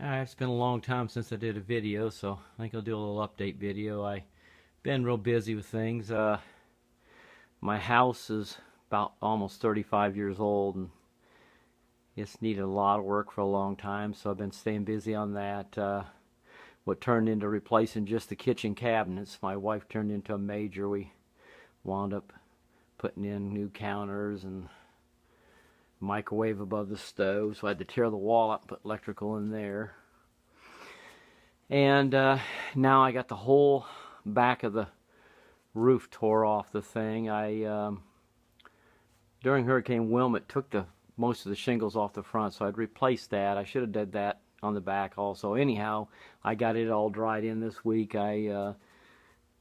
It's been a long time since I did a video, so I think I'll do a little update video. I've been real busy with things. My house is about almost 35 years old, and it's needed a lot of work for a long time, so I've been staying busy on that. What turned into replacing just the kitchen cabinets, my wife turned into a major. We wound up putting in new counters and microwave above the stove, so I had to tear the wall up and put electrical in there. And now I got the whole back of the roof tore off the thing. During Hurricane Wilma, it took most of the shingles off the front, so I'd replaced that. I should have did that on the back also. Anyhow, I got it all dried in this week. I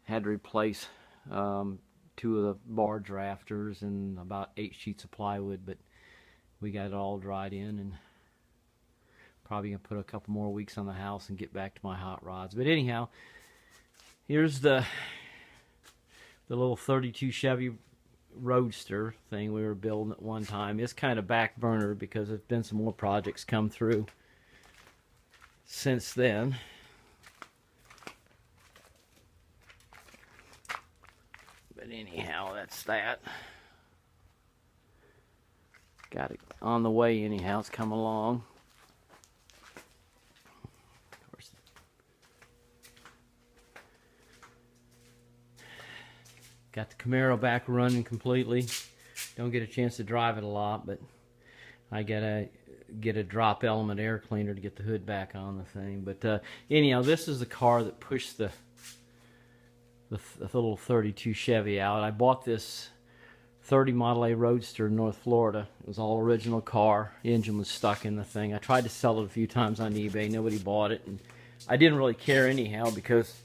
had to replace 2 of the bar drafters and about 8 sheets of plywood, but we got it all dried in, and probably gonna put a couple more weeks on the house and get back to my hot rods. But anyhow, here's the little 32 Chevy Roadster thing we were building at one time. It's kind of back burner because there's been some more projects come through since then. But anyhow, that's that. Got it on the way anyhow. It's coming along. Of course. Got the Camaro back running completely. Don't get a chance to drive it a lot, but I gotta get a drop element air cleaner to get the hood back on the thing. But anyhow, this is the car that pushed the little 32 Chevy out. I bought this 30 Model A Roadster in North Florida. It was all original car. The engine was stuck in the thing. I tried to sell it a few times on eBay. Nobody bought it, and I didn't really care anyhow because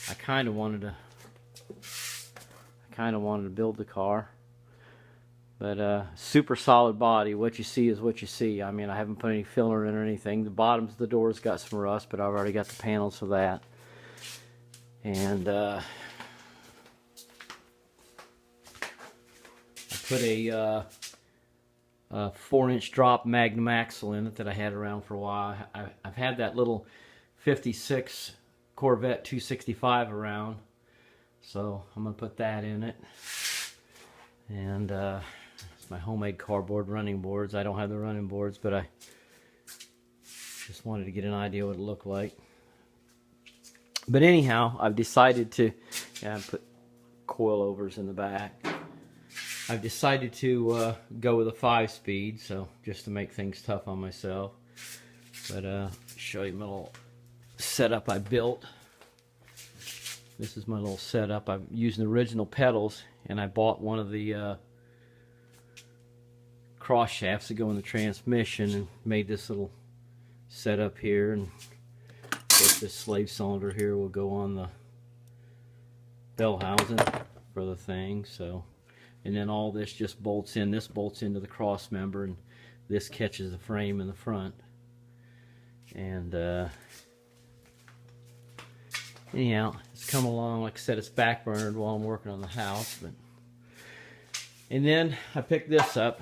I kind of wanted to build the car. But super solid body. What you see is what you see. I mean, I haven't put any filler in or anything. The bottoms of the doors got some rust, but I've already got the panels for that. And I put a 4-inch drop Magnum axle in it that I had around for a while. I've had that little 56 Corvette 265 around, so I'm going to put that in it. And it's my homemade cardboard running boards. I don't have the running boards, but I just wanted to get an idea what it looked like. But anyhow, I've decided to put coilovers in the back. I've decided to go with a 5-speed, so just to make things tough on myself. But show you my little setup I built. This is my little setup. I'm using the original pedals, and I bought one of the cross shafts that go in the transmission and made this little setup here. And of course, this slave cylinder here will go on the bell housing for the thing. So, and then all this just bolts in. This bolts into the cross member, and this catches the frame in the front. And anyhow, it's come along. Like I said, it's backburnered while I'm working on the house. But and then I picked this up.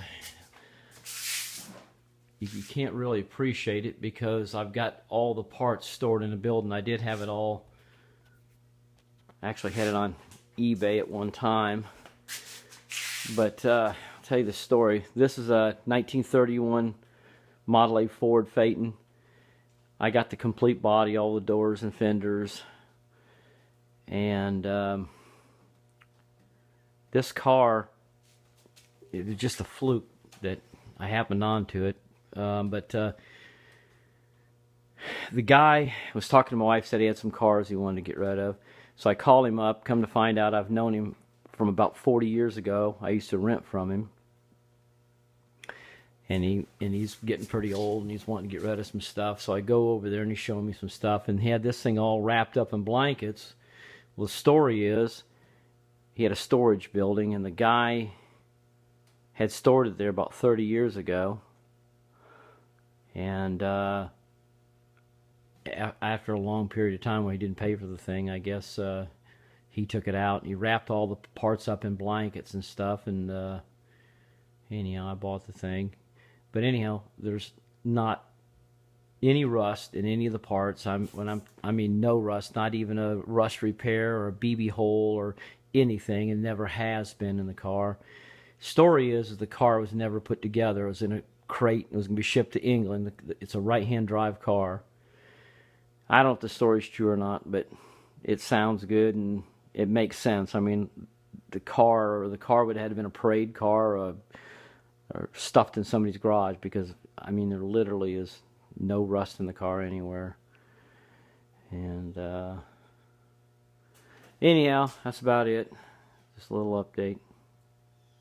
You can't really appreciate it because I've got all the parts stored in the building. I did have it all. I actually had it on eBay at one time. But I'll tell you the story. This is a 1931 Model A Ford Phaeton. I got the complete body, all the doors and fenders. And this car, it was just a fluke that I happened onto it. But the guy was talking to my wife, said he had some cars he wanted to get rid of. So I called him up. Come to find out, I've known him from about 40 years ago. I used to rent from him. And he's getting pretty old, and he's wanting to get rid of some stuff. So I go over there, and he's showing me some stuff. And he had this thing all wrapped up in blankets. Well, the story is, he had a storage building, and the guy had stored it there about 30 years ago. And after a long period of time when he didn't pay for the thing, I guess he took it out. He wrapped all the parts up in blankets and stuff, and anyhow, I bought the thing. But anyhow, there's not any rust in any of the parts. I mean no rust, not even a rust repair or a BB hole or anything, and never has been in the car. Story is the car was never put together. It was in a crate. It was going to be shipped to England. It's a right-hand drive car. I don't know if the story's true or not, but it sounds good and it makes sense. I mean, the car would have been a parade car or stuffed in somebody's garage, because I mean there literally is no rust in the car anywhere. And anyhow, that's about it. Just a little update.